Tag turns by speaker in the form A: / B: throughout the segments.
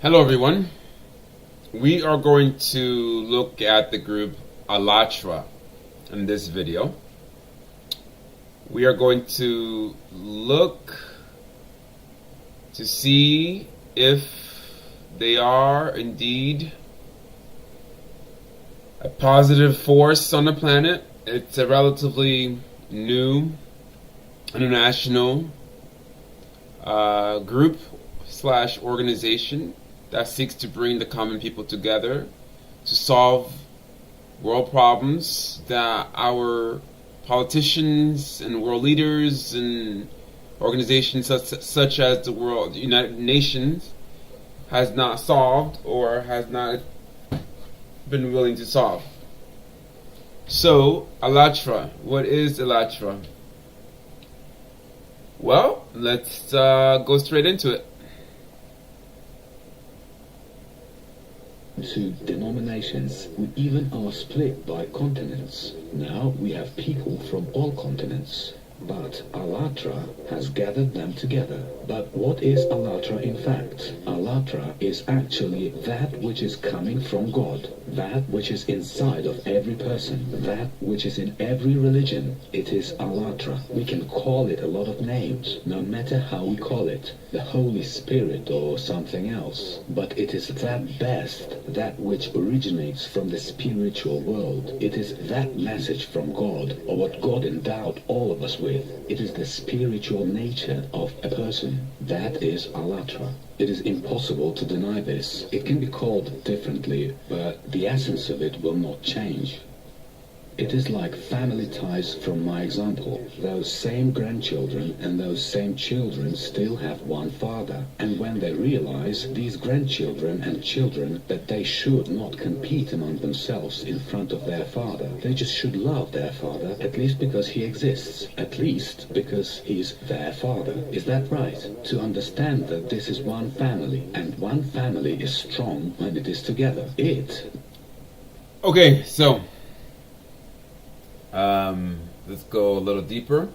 A: Hello everyone. We are going to look at the group AllatRa in this video. We are going to look to see if they are indeed a positive force on the planet. It's a relatively new international group / organization that seeks to bring the common people together to solve world problems that our politicians and world leaders and organizations such as the United Nations has not solved or has not been willing to solve. So, AllatRa. What is AllatRa? Well, let's go straight into it.
B: To denominations, we even are split by continents. Now we have people from all continents. But AllatRa has gathered them together. But what is AllatRa in fact? AllatRa is actually that which is coming from God, that which is inside of every person, that which is in every religion. It is AllatRa. We can call it a lot of names, no matter how we call it, the Holy Spirit or something else. But it is that best, that which originates from the spiritual world. It is that message from God, or what God endowed all of us with. It is the spiritual nature of a person. That is AllatRa. It is impossible to deny this. It can be called differently, but the essence of it will not change. It is like family ties from my example. Those same grandchildren and those same children still have one father. And when they realize, these grandchildren and children, that they should not compete among themselves in front of their father, they just should love their father, at least because he exists, at least because he's their father. Is that right? To understand that this is one family, and one family is strong when it is together.
A: Okay, so let's go a little deeper.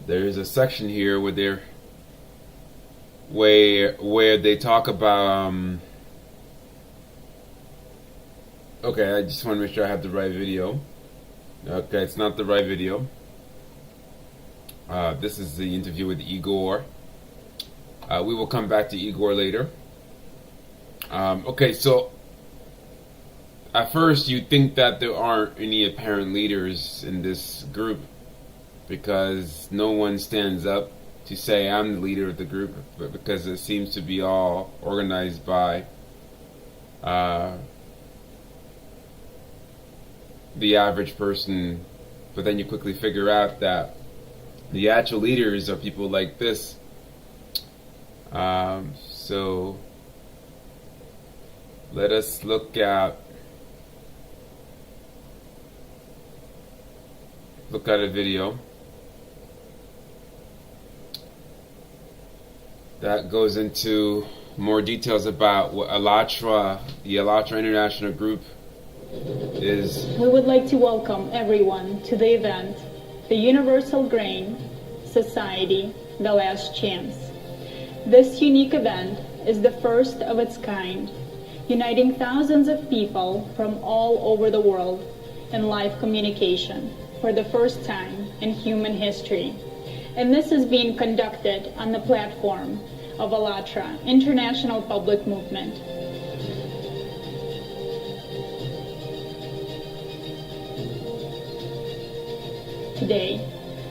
A: There's a section here where they talk about okay, I just want to make sure I have the right video. Okay, it's not the right video. This is the interview with Igor. We will come back to Igor later. Okay, so at first, you think that there aren't any apparent leaders in this group because no one stands up to say, I'm the leader of the group, but because it seems to be all organized by the average person. But then you quickly figure out that the actual leaders are people like this. So let us look at a video that goes into more details about what AllatRa, the AllatRa International Group, is.
C: We would like to welcome everyone to the event, the Universal Grain Society, The Last Chance. This unique event is the first of its kind, uniting thousands of people from all over the world in live communication for the first time in human history. And this is being conducted on the platform of AllatRa, International Public Movement. Today,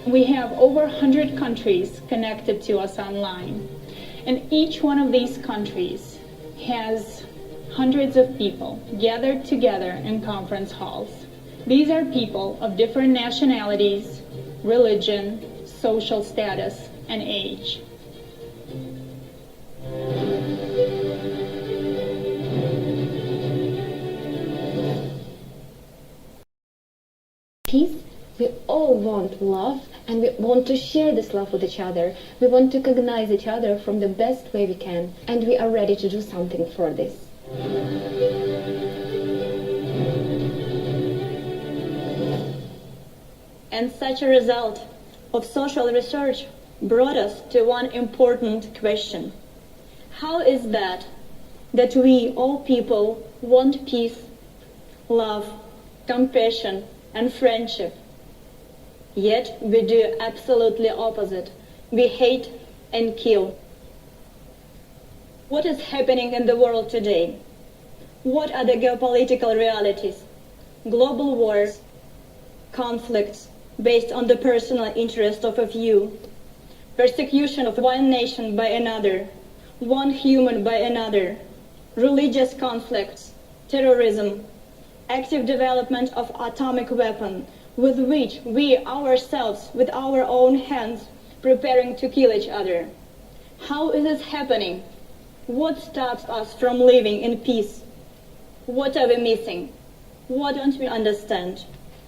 C: we have over 100 countries connected to us online. And each one of these countries has hundreds of people gathered together in conference halls. These are people of different nationalities, religion, social status, and age.
D: Peace. We all want love, and we want to share this love with each other. We want to recognize each other from the best way we can, and we are ready to do something for this.
E: And such a result of social research brought us to one important question. How is that that we, all people, want peace, love, compassion, and friendship. Yet we do absolutely opposite. We hate and kill. What is happening in the world today? What are the geopolitical realities? Global wars, conflicts based on the personal interest of a few, persecution of one nation by another, one human by another, religious conflicts, terrorism, active development of atomic weapon with which we ourselves, with our own hands, preparing to kill each other. How is this happening? What stops us from living in peace? What are we missing? What don't we understand?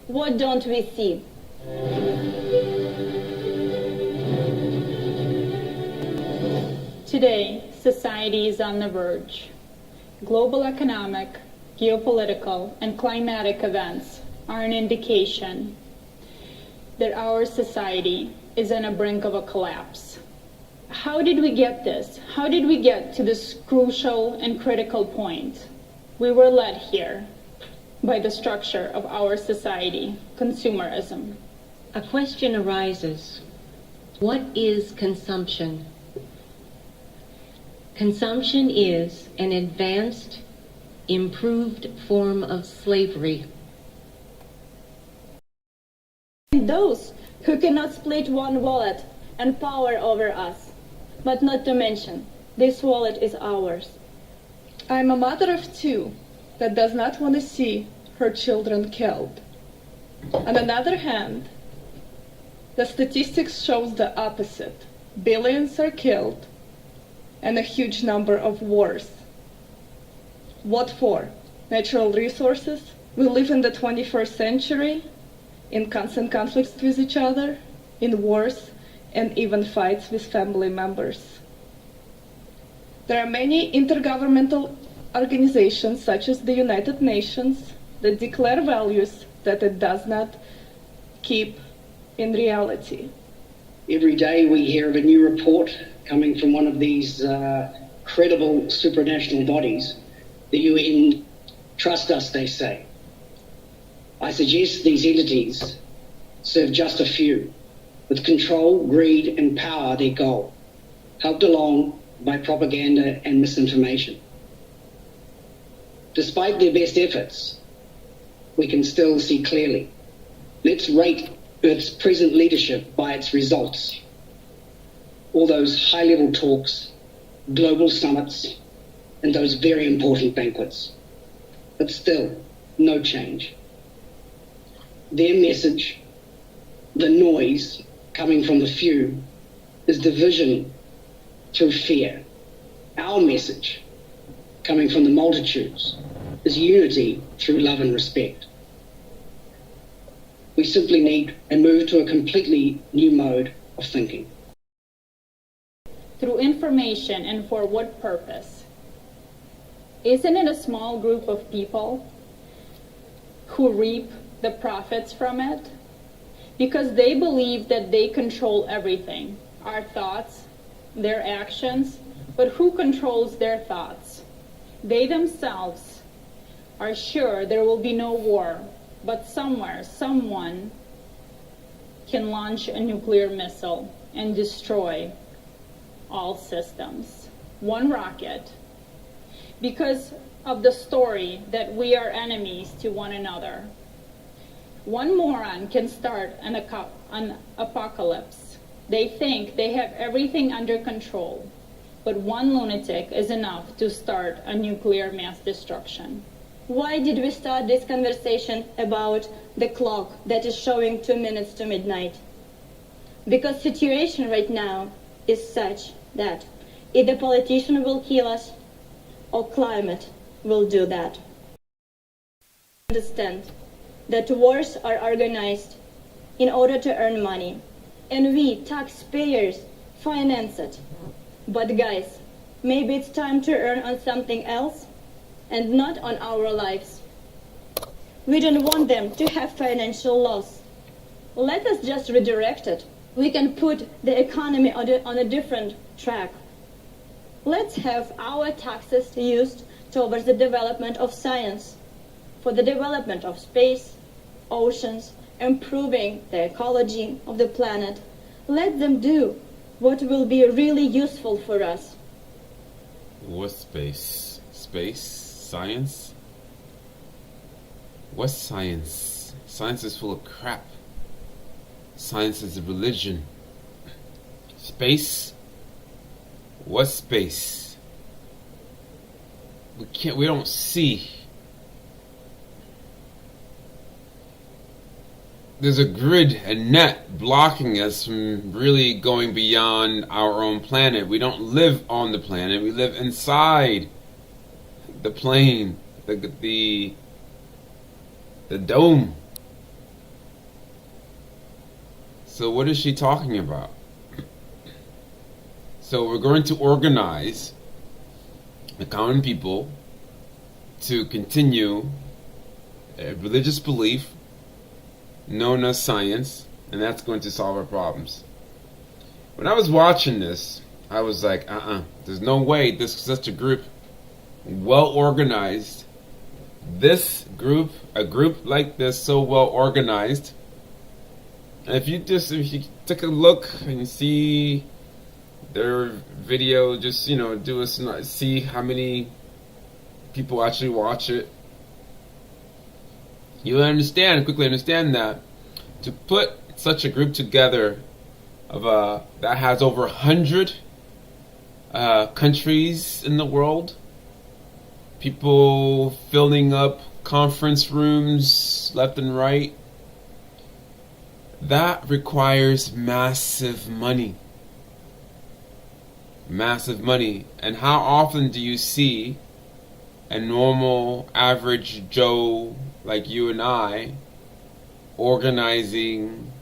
E: What don't we see?
C: Today, society is on the verge. Global economic, geopolitical, and climatic events are an indication that our society is on the brink of a collapse. How did we get this? How did we get to this crucial and critical point? We were led here by the structure of our society, consumerism.
F: A question arises. What is consumption? Consumption is an advanced, improved form of slavery.
E: Those who cannot split one wallet and power over us, but not to mention, this wallet is ours.
G: I'm a mother of two that does not want to see her children killed. On the other hand, the statistics shows the opposite. Billions are killed and a huge number of wars. What for? Natural resources? We live in the 21st century in constant conflicts with each other, in wars, and even fights with family members. There are many intergovernmental organizations, such as the United Nations, that declare values that it does not keep in reality.
H: Every day we hear of a new report coming from one of these credible supranational bodies. The UN, trust us, they say. I suggest these entities serve just a few, with control, greed, and power their goal, helped along by propaganda and misinformation. Despite their best efforts, we can still see clearly. Let's rate Earth's present leadership by its results. All those high-level talks, global summits, and those very important banquets. But still, no change. Their message, the noise coming from the few, is division through fear. Our message, coming from the multitudes, is unity through love and respect. We simply need to move to a completely new mode of thinking.
C: Through information, and for what purpose? Isn't it a small group of people who reap the profits from it? Because they believe that they control everything, our thoughts, their actions, but who controls their thoughts? They themselves are sure there will be no war, but somewhere, someone can launch a nuclear missile and destroy all systems. One rocket. Because of the story that we are enemies to one another. One moron can start an apocalypse. They think they have everything under control, but one lunatic is enough to start a nuclear mass destruction.
E: Why did we start this conversation about the clock that is showing 2 minutes to midnight? Because situation right now is such that either politician will kill us or climate will do that. Understand that wars are organized in order to earn money, and we, taxpayers, finance it. But guys, maybe it's time to earn on something else and not on our lives. We don't want them to have financial loss. Let us just redirect it. We can put the economy on a different track. Let's have our taxes used towards the development of science, for the development of space, oceans, improving the ecology of the planet. Let them do what will be really useful for us.
A: What space? Space? Science? What's science? Science is full of crap. Science is a religion. Space? What space? We don't see. There's a grid, a net blocking us from really going beyond our own planet. We don't live on the planet. We live inside the plane, the dome. So what is she talking about? So we're going to organize the common people to continue a religious belief known as science, and that's going to solve our problems. When I was watching this, I was like, there's no way this is such a group, well organized. This group, a group like this, so well organized. And if you take a look and you see their video, just see how many people actually watch it. You quickly understand that to put such a group together that has over 100 countries in the world, people filling up conference rooms left and right, that requires massive money. Massive money. And how often do you see a normal, average Joe like you and I organizing,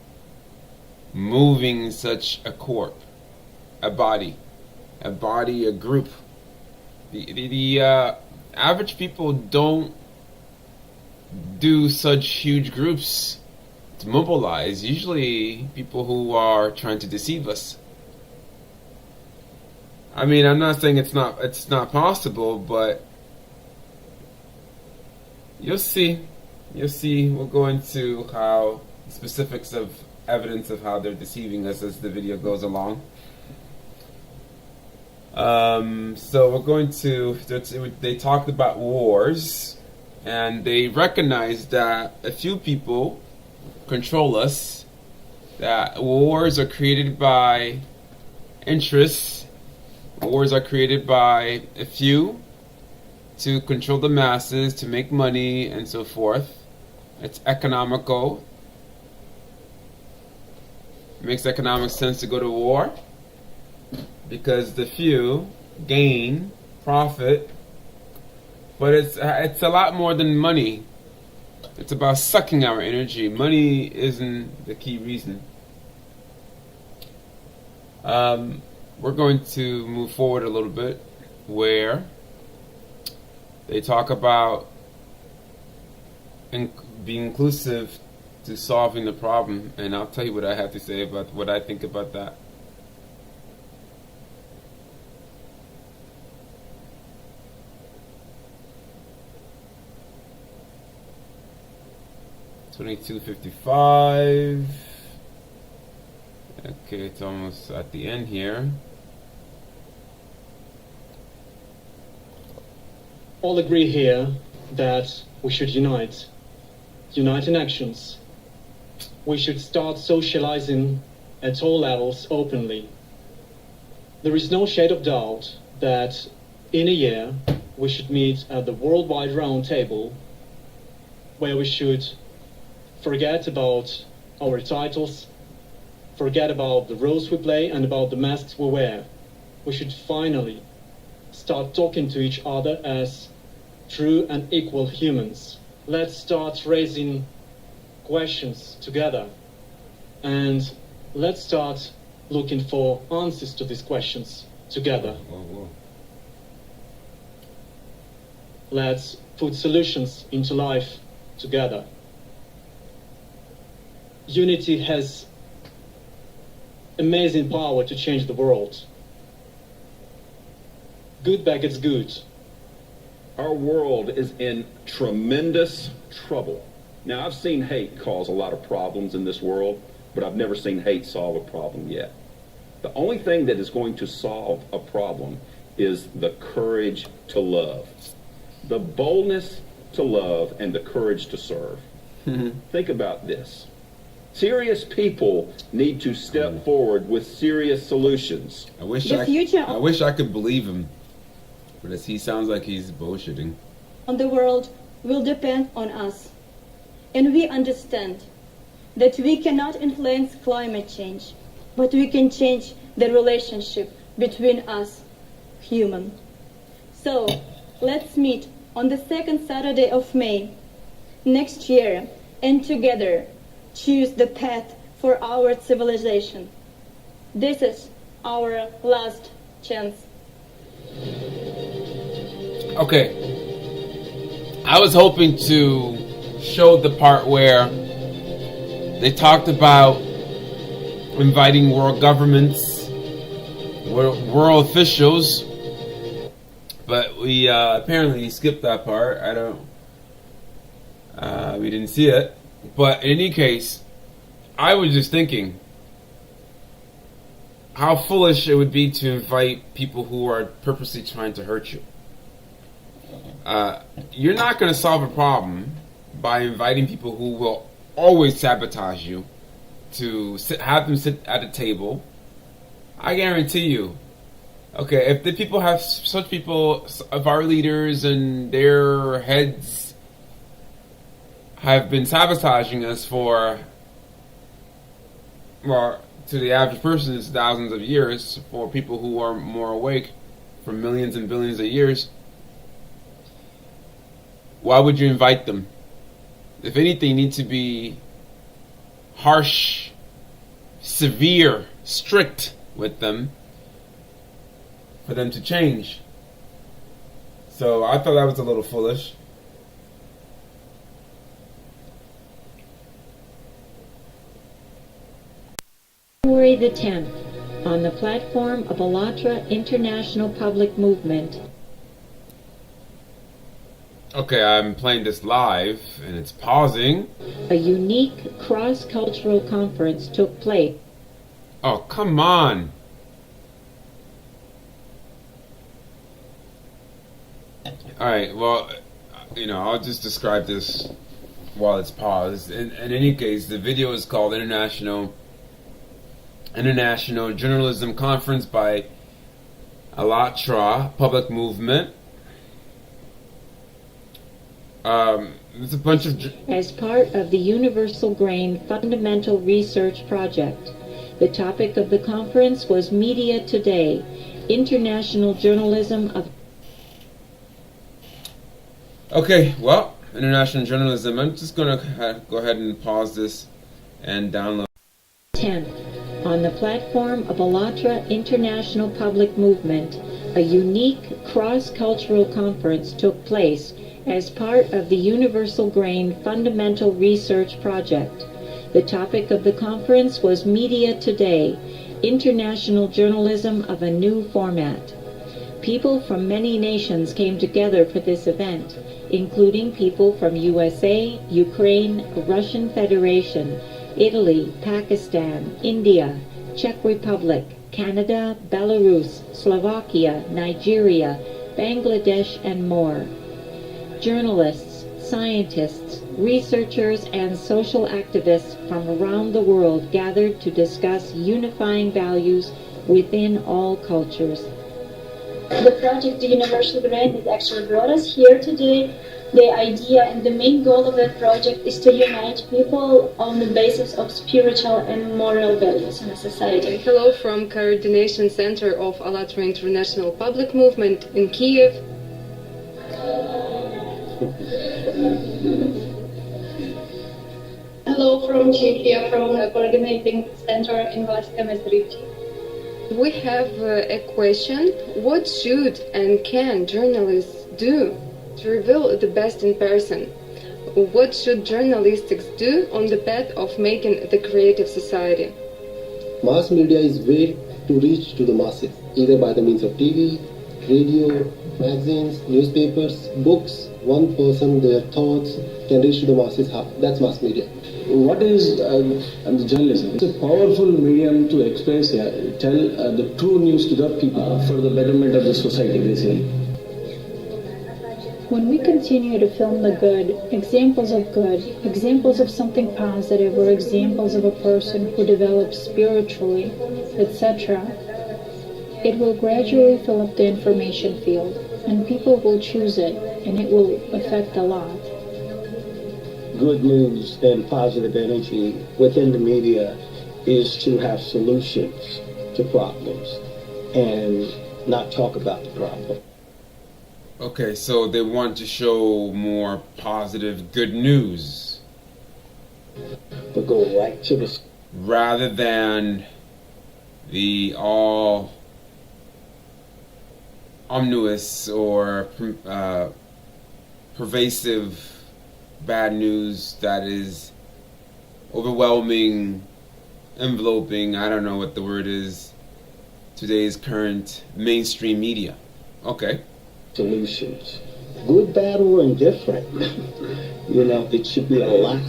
A: moving such a corp, a body, a group? The average people don't do such huge groups to mobilize. Usually people who are trying to deceive us. I mean, I'm not saying it's not possible, but you'll see. We'll go into how specifics of evidence of how they're deceiving us as the video goes along. So we're going to. They talked about wars, and they recognized that a few people control us. That wars are created by interests. Wars are created by a few to control the masses, to make money, and so forth. It's economical. It makes economic sense to go to war because the few gain profit. But it's a lot more than money. It's about sucking our energy. Money isn't the key reason. We're going to move forward a little bit where they talk about being inclusive to solving the problem, and I'll tell you what I have to say about what I think about that. $22.55. Okay, it's almost at the end here.
I: All agree here that we should unite in actions. We should start socializing at all levels openly. There is no shade of doubt that in a year we should meet at the Worldwide Round Table, where we should forget about our titles, forget about the roles we play and about the masks we wear. We should finally start talking to each other as true and equal humans. Let's start raising questions together, and let's start looking for answers to these questions together. Let's put solutions into life together. Unity has amazing power to change the world. good begets good.
J: Our world is in tremendous trouble. Now, I've seen hate cause a lot of problems in this world, but I've never seen hate solve a problem yet. The only thing that is going to solve a problem is the courage to love. The boldness to love and the courage to serve. Think about this. Serious people need to step forward with serious solutions.
A: I wish I could believe him, but he sounds like he's bullshitting.
E: On the world will depend on us. And we understand that we cannot influence climate change, but we can change the relationship between us, human. So, let's meet on the second Saturday of May next year and together choose the path for our civilization. This is our last chance.
A: Okay. I was hoping to show the part where they talked about inviting world governments, world officials, but we apparently skipped that part. We didn't see it. But in any case, I was just thinking how foolish it would be to invite people who are purposely trying to hurt you. You're not going to solve a problem by inviting people who will always sabotage you to have them sit at a table. I guarantee you. Okay, if the people have such people of our leaders and their heads have been sabotaging us for, well, to the average person it's thousands of years, for people who are more awake for millions and billions of years, why would you invite them? If anything, you need to be harsh, severe, strict with them for them to change. So I thought that was a little foolish.
F: February the 10th, on the platform of AllatRa International Public Movement.
A: Okay, I'm playing this live, and it's pausing.
F: A unique cross-cultural conference took place.
A: Oh, come on. Alright, well, I'll just describe this while it's paused. In any case, the video is called International Journalism Conference by AllatRa Public Movement. It's a bunch of...
F: As part of the Universal Grain Fundamental Research Project, the topic of the conference was Media Today, International Journalism of...
A: Okay, well, international journalism. I'm just going to go ahead and pause this and download.
F: 10th, on the platform of AllatRa International Public Movement, a unique cross-cultural conference took place as part of the Universal Grain Fundamental Research Project. The topic of the conference was Media Today, International Journalism of a New Format. People from many nations came together for this event, including people from USA, Ukraine, Russian Federation, Italy, Pakistan, India, Czech Republic, Canada, Belarus, Slovakia, Nigeria, Bangladesh, and more. Journalists, scientists, researchers, and social activists from around the world gathered to discuss unifying values within all cultures.
K: The project, the Universal Grain, that actually brought us here today. The idea and the main goal of that project is to unite people on the basis of spiritual and moral values in a society.
L: Hello from Coordination Center of AllatRa International Public Movement in Kiev.
K: Hello from Czechia, from the Coordinating Center in Vlašské Meziříčí.
L: We have a question. What should and can journalists do to reveal the best in person? What should journalistics do on the path of making the creative society?
M: Mass media is way to reach to the masses, either by the means of TV, radio, magazines, newspapers, books. One person, their thoughts can reach to the masses. That's mass media.
N: What is the journalism? It's a powerful medium to express, tell the true news to the people for the betterment of the society, basically.
C: When we continue to film the good, examples of something positive, or examples of a person who develops spiritually, etc., it will gradually fill up the information field, and people will choose it, and it will affect a lot.
N: Good news and positive energy within the media is to have solutions to problems and not talk about the problem.
A: Okay, so they want to show more positive, good news.
N: But go right to the...
A: Rather than the all omnious or pervasive bad news that is overwhelming, enveloping, I don't know what the word is, today's current mainstream media. Okay.
N: Solutions. Good, bad, or indifferent. It should be allowed,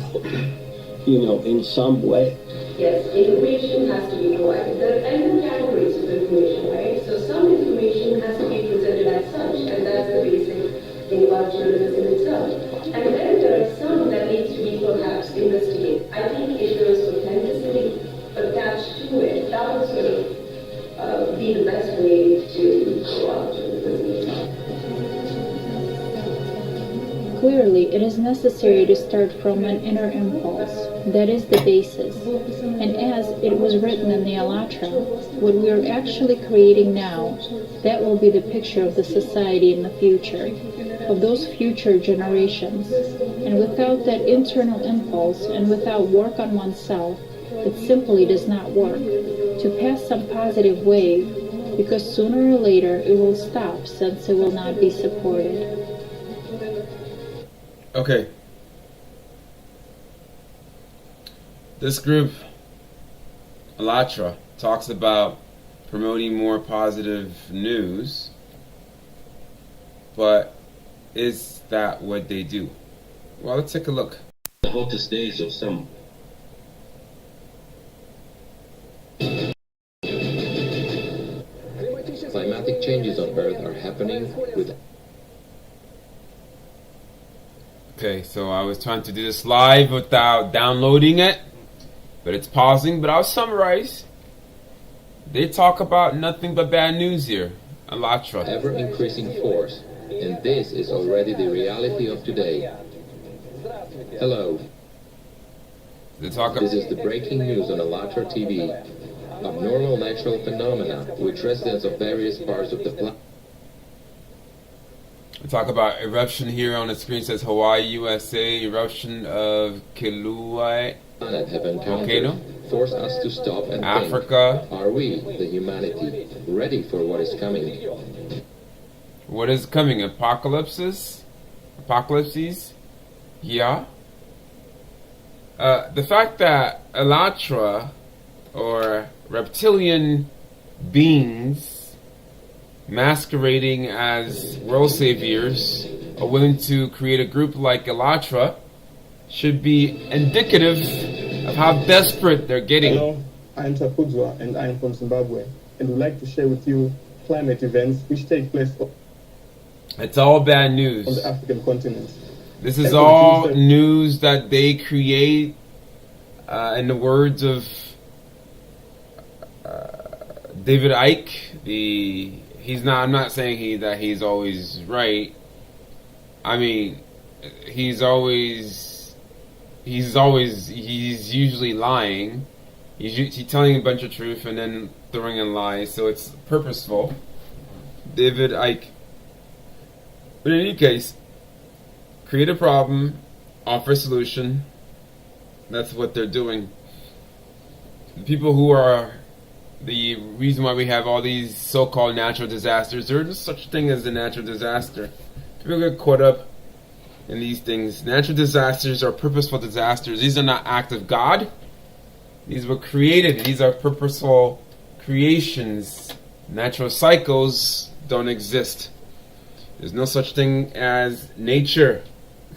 N: in some way.
O: Yes, information has to be provided. There are different categories of information, right? So some information has to be presented as such, and that's the basic thing about journalism itself. And then there are some that needs to be perhaps investigated. I think if there is authenticity attached to it, that would sort of be the best way to go out journalism itself.
C: Clearly, it is necessary to start from an inner impulse. That is the basis. And as it was written in the AllatRa, what we are actually creating now, that will be the picture of the society in the future, of those future generations. And without that internal impulse and without work on oneself, it simply does not work to pass some positive wave, because sooner or later it will stop, since it will not be supported.
A: Okay. This group, AllatRa, talks about promoting more positive news, but is that what they do? Well, let's take a look.
P: The hottest days of summer. Climatic changes on Earth are happening with...
A: Okay, so I was trying to do this live without downloading it, but it's pausing, but I'll summarize. They talk about nothing but bad news here. AllatRa.
P: Ever-increasing force, and this is already the reality of today. Hello. This is the breaking news on AllatRa TV. Abnormal natural phenomena which residents of various parts of the planet.
A: We talk about eruption here on the screen. It says Hawaii, USA, eruption of Kilauea
P: Have encountered,
A: volcano.
P: Force us to stop and
A: Africa.
P: think. Are we, the humanity, ready for what is coming?
A: What is coming? Apocalypses? Yeah. The fact that AllatRa, or reptilian beings masquerading as world saviors, are willing to create a group like AllatRa should be indicative of how desperate they're getting.
Q: Hello, I'm Tapuzwa and I'm from Zimbabwe, and would like to share with you climate events which take place
A: It's all bad news
Q: on the African continent.
A: This is all news that they create, in the words of David Icke. I'm not saying that he's always right. I mean, he's usually lying. He's telling a bunch of truth and then throwing in lies, so it's purposeful. David Icke. But in any case, create a problem, offer a solution. That's what they're doing. The people who are the reason why we have all these so-called natural disasters, there is such a thing as a natural disaster. People get caught up in these things. Natural disasters are purposeful disasters. These are not acts of God. These were created. These are purposeful creations Natural cycles don't exist. There's no such thing as nature.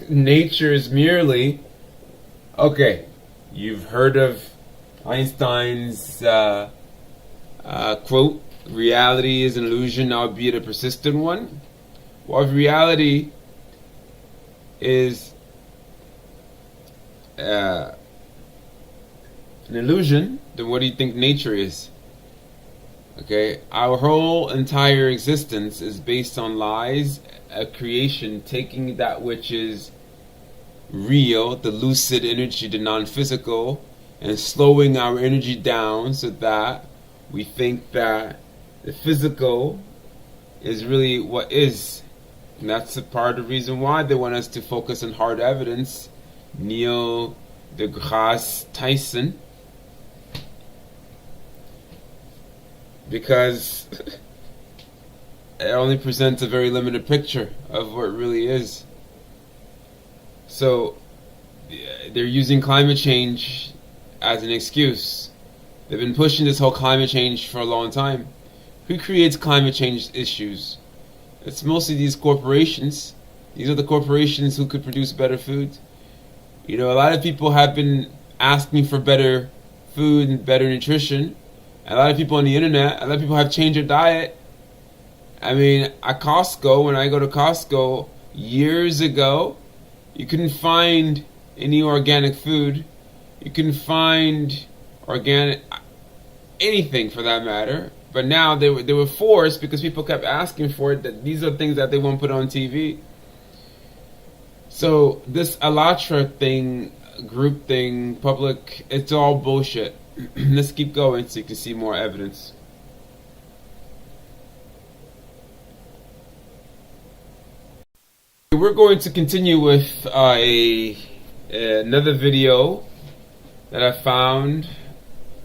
A: Nature is merely, okay, you've heard of Einstein's quote, reality is an illusion, albeit a persistent one. Well, if reality is an illusion, then what do you think nature is? Okay, our whole entire existence is based on lies, a creation taking that which is real, the lucid energy, the non-physical, and slowing our energy down so that we think that the physical is really what is. And that's a part of the reason why they want us to focus on hard evidence. Neil deGrasse Tyson, because it only presents a very limited picture of what it really is. So they're using climate change as an excuse. They've been pushing this whole climate change for a long time. Who creates climate change issues? It's mostly these corporations. These are the corporations who could produce better food. You know, a lot of people have been asking for better food and better nutrition. A lot of people on the internet, a lot of people have changed their diet. I mean, at Costco, when I go to Costco years ago, you couldn't find any organic food. You couldn't find organic anything for that matter. But now they were forced, because people kept asking for it, that these are things that they won't put on TV. So this AllatRa thing, group thing, public, it's all bullshit. Let's keep going so you can see more evidence. We're going to continue with another video that I found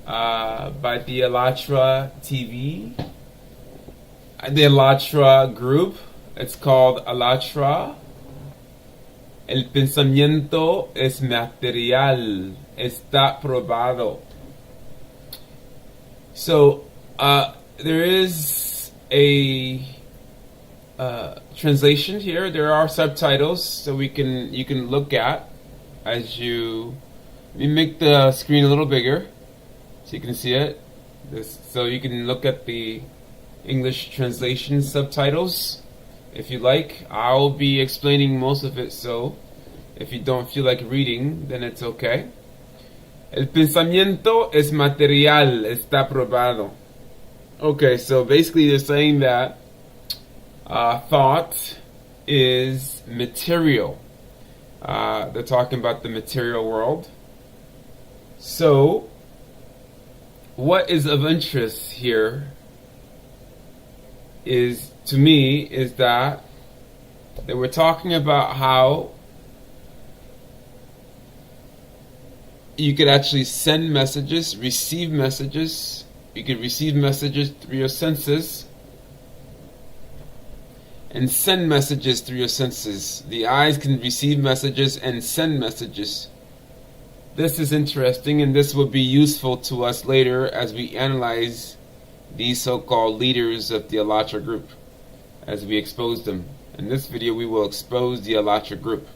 A: by the AllatRa TV, the AllatRa group. It's called AllatRa. El pensamiento es material, está probado. So there is a translation here. There are subtitles, so you can look at as you. Let me make the screen a little bigger so you can see it. So you can look at the English translation subtitles if you like. I'll be explaining most of it, so if you don't feel like reading, then it's okay. El pensamiento es material, está probado. Okay, so basically they're saying that thought is material. They're talking about the material world. So, what is of interest here is, to me, is that they were talking about how you could actually send messages, receive messages. You could receive messages through your senses and send messages through your senses. The eyes can receive messages and send messages. This is interesting, and this will be useful to us later as we analyze these so-called leaders of the AllatRa group, as we expose them. In this video, we will expose the AllatRa group.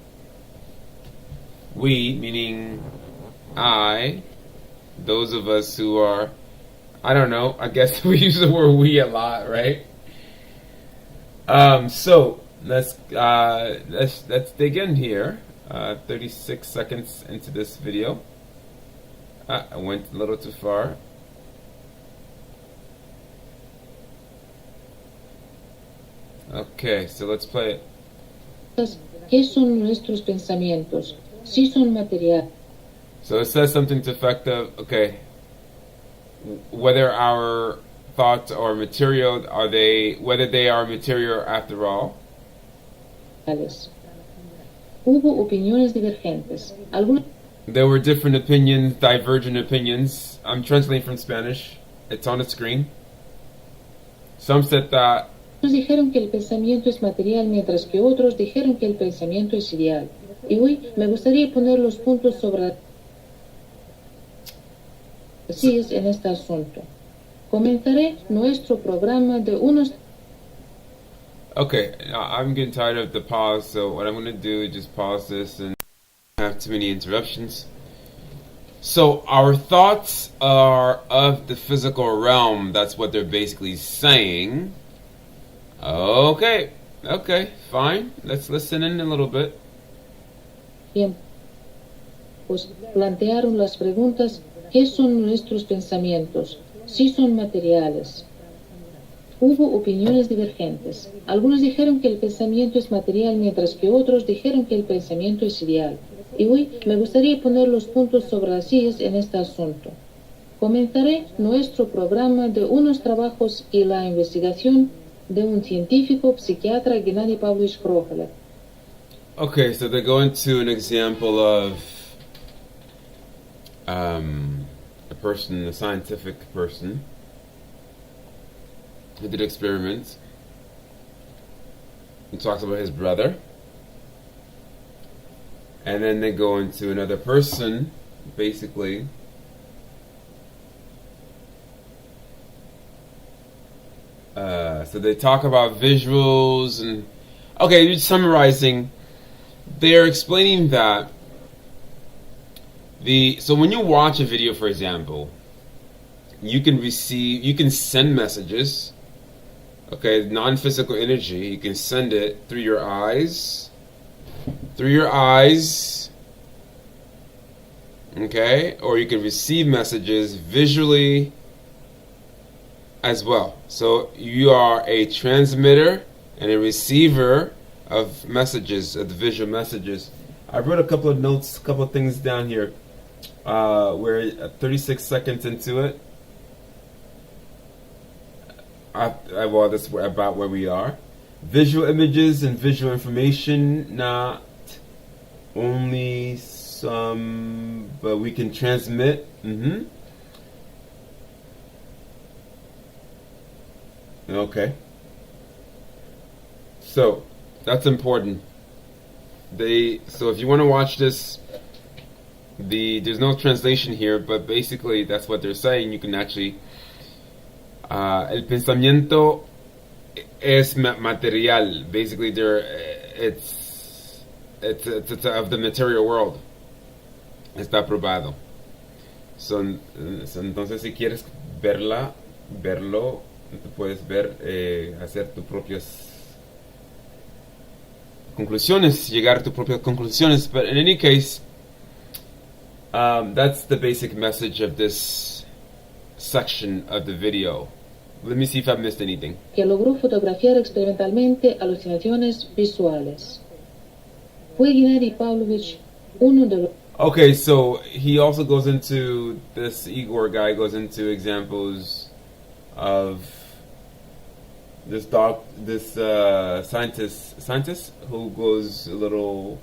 A: We, meaning I, those of us who are, I don't know, I guess we use the word we a lot, right? So let's dig in here. 36 seconds into this video. I went a little too far. Okay, so let's play it.
F: ¿Qué son nuestros pensamientos? Sí son material.
A: So it says something to the effect of, okay, whether our thoughts are material, whether they are material after all.
F: Hubo opiniones divergentes.
A: There were different opinions, divergent opinions. I'm translating from Spanish. It's on the screen. Some said that
F: Unos dijeron que el pensamiento es material, mientras que otros dijeron que el pensamiento es ideal. Y hoy me gustaría poner los puntos sobre así es en este asunto.
R: Comenzaré nuestro programa de unos...
A: Okay, I'm getting tired of the pause, so what I'm going to do is just pause this and not have too many interruptions. So our thoughts are of the physical realm. That's what they're basically saying. Okay, fine. Let's listen in a little bit.
R: Bien, pues plantearon las preguntas: ¿qué son nuestros pensamientos? Si son materiales. Hubo opiniones divergentes. Algunos dijeron que el pensamiento es material, mientras que otros dijeron que el pensamiento es ideal. Y hoy me gustaría poner los puntos sobre las sillas en este asunto. Comenzaré nuestro programa de unos trabajos y la investigación de un científico psiquiatra, Gennady Pavlovich Krokalev.
A: Okay, so they go into an example of a person, a scientific person, who did experiments. He talks about his brother. And then they go into another person, basically. So they talk about visuals and... Okay, just summarizing. They're explaining that so when you watch a video, for example, you can send messages, okay, non-physical energy, you can send it through your eyes, okay, or you can receive messages visually as well. So you are a transmitter and a receiver of messages, of the visual messages. I wrote a couple of notes, a couple of things down here. We're 36 seconds into it. Well, that's about where we are. Visual images and visual information, not only some, but we can transmit. Okay. So that's important. So if you want to watch this, there's no translation here, but basically that's what they're saying. You can actually el pensamiento es material. Basically, it's of the material world. Está probado. Entonces, si quieres verlo, tú puedes hacer tus propias conclusiones, llegar a tus propias conclusiones. But in any case, that's the basic message of this section of the video. Let me see if I've missed anything.
R: Que logró fotografiar experimentalmente alucinaciones visuales. Fue Gennady Pavlovich uno de los...
A: Okay, so he also goes into, this Igor guy goes into examples of this scientist who goes a little,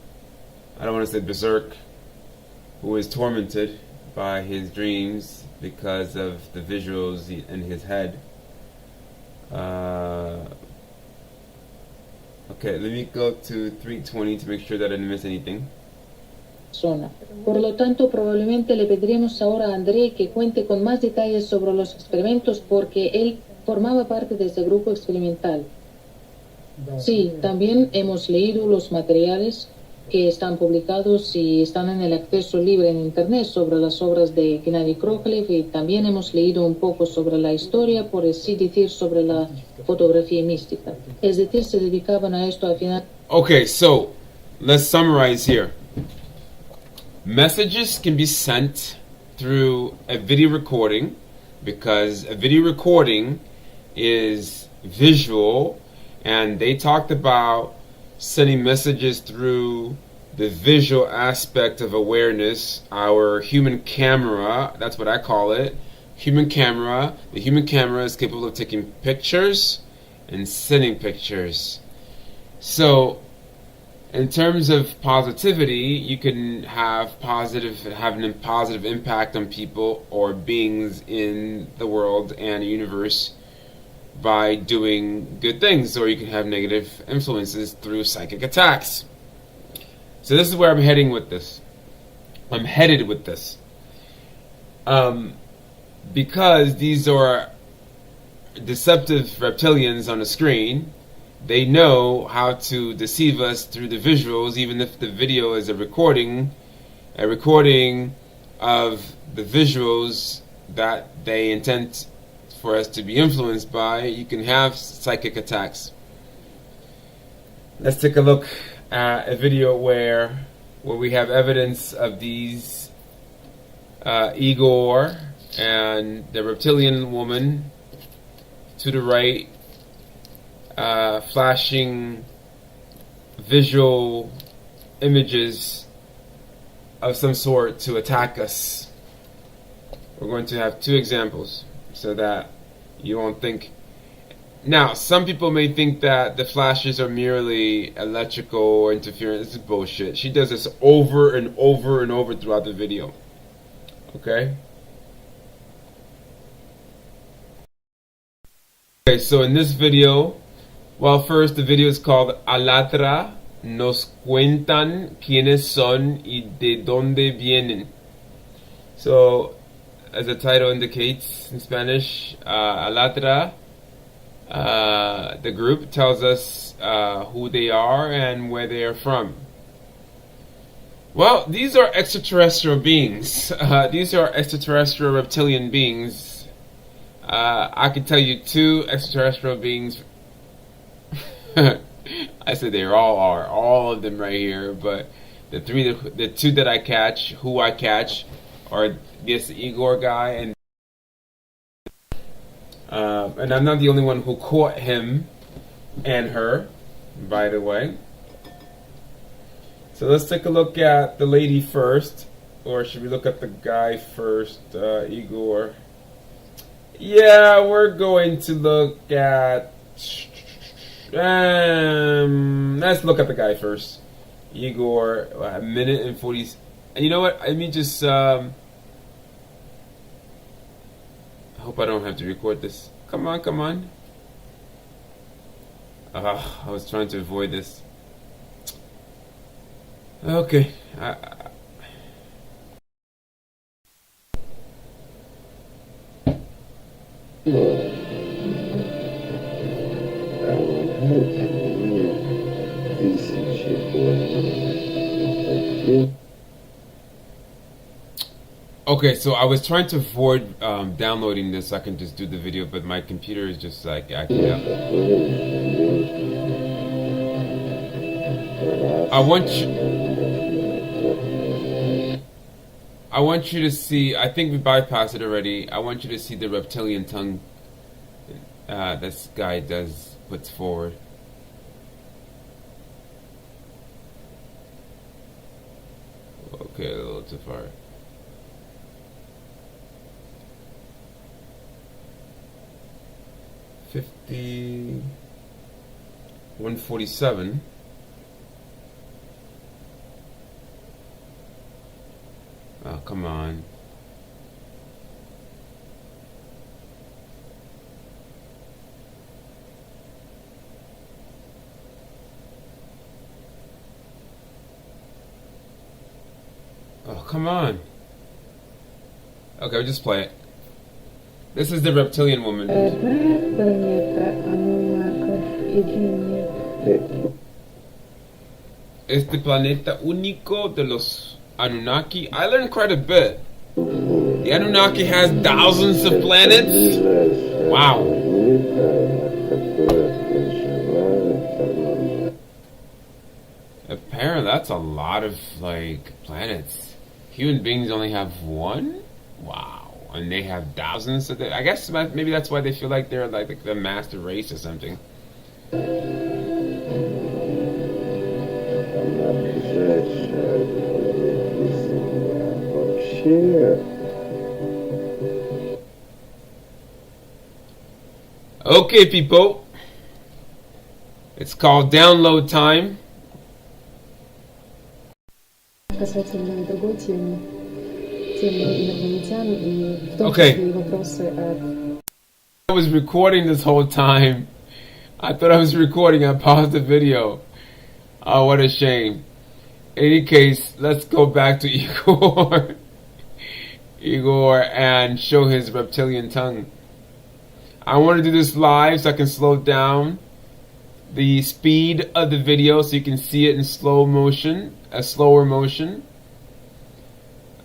A: I don't want to say berserk, who is tormented by his dreams because of the visuals in his head. Okay, let me go to 320 to make sure that I didn't miss anything.
R: Por lo tanto, probablemente le pediremos ahora a André que cuente con más detalles sobre los experimentos porque él formaba parte de ese grupo experimental. Sí, también hemos leído los materiales que están publicados y están en el acceso libre en Internet sobre las obras de Gennady Krokalev, y también hemos leído un poco sobre la historia, por así decir, sobre la fotografía mística. Es decir, se dedicaban a esto al final.
A: Okay, so let's summarize here. Messages can be sent through a video recording because a video recording is visual, and they talked about sending messages through the visual aspect of awareness, our human camera. That's what I call it, human camera. The human camera is capable of taking pictures and sending pictures. So in terms of positivity, you can have a positive impact on people or beings in the world and the universe by doing good things, or you can have negative influences through psychic attacks. So this is where I'm heading with this. I'm headed with this. Because these are deceptive reptilians on the screen. They know how to deceive us through the visuals, even if the video is a recording of the visuals that they intend for us to be influenced by. You can have psychic attacks. Let's take a look at a video where we have evidence of these Igor and the reptilian woman to the right, flashing visual images of some sort to attack us. We're going to have two examples so that you won't think. Now, some people may think that the flashes are merely electrical interference. This is bullshit. She does this over and over and over throughout the video. Okay? Okay, so in this video, well, first the video is called AllatRa nos cuentan quiénes son y de dónde vienen. So, as the title indicates in Spanish, AllatRa, the group tells us who they are and where they are from. Well, these are extraterrestrial beings. These are extraterrestrial reptilian beings. I can tell you two extraterrestrial beings. I said they all are, all of them right here, but the two that I catch, who I catch, are this Igor guy, and I'm not the only one who caught him and her, by the way. So let's take a look at the lady first, or should we look at the guy first, Igor? Yeah, we're going to look at. Let's look at the guy first. Igor, a minute and 40. And you know what? Let me just. I hope I don't have to record this. Come on, come on. I was trying to avoid this. Okay. Okay, so I was trying to avoid downloading this so I can just do the video, but my computer is just like acting up. I want you to see, I think we bypassed it already. I want you to see the reptilian tongue this guy puts forward. Okay, a little too far. $50, 147. Oh, come on. Oh, come on. Okay, we'll just play it. This is the reptilian woman. Este planeta único de los Annunaki. I learned quite a bit. The Annunaki has thousands of planets. Wow. Apparently, that's a lot of planets. Human beings only have one. Wow. And they have thousands of them. I guess maybe that's why they feel like they're like the master race or something. Okay, people. It's called download time.
S: Касательно другой темы инопланетян и в том
A: числе
S: и вопросы о...
A: I was recording this whole time. I thought I was recording. I paused the video. Oh, what a shame. In any case, let's go back to Igor. Igor, and show his reptilian tongue. I want to do this live so I can slow down the speed of the video so you can see it in slower motion.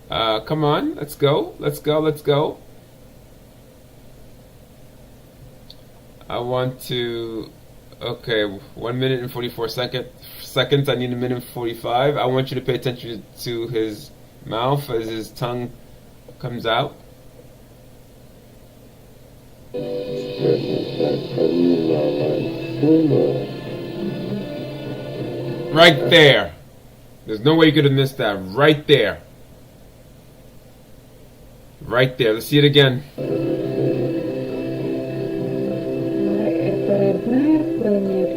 A: Come on, let's go. I want to, okay, 1 minute and 44 seconds. I need a minute and 45. I want you to pay attention to his mouth as his tongue comes out. Right there. There's no way you could have missed that. Right there. Let's see it again.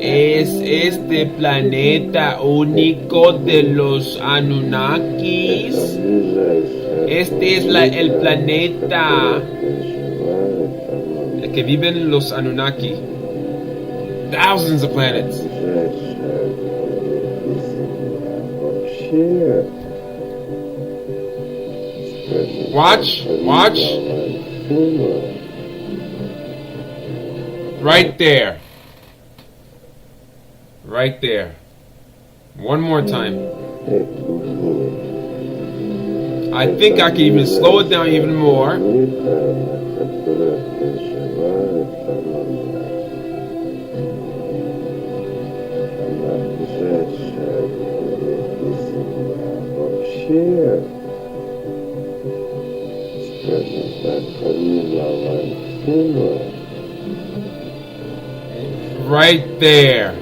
A: Es este planeta único de los Anunnakis. Este es el planeta que viven los Anunnaki. Thousands of planets. Watch. Right there. One more time. I think I can even slow it down even more. Right there.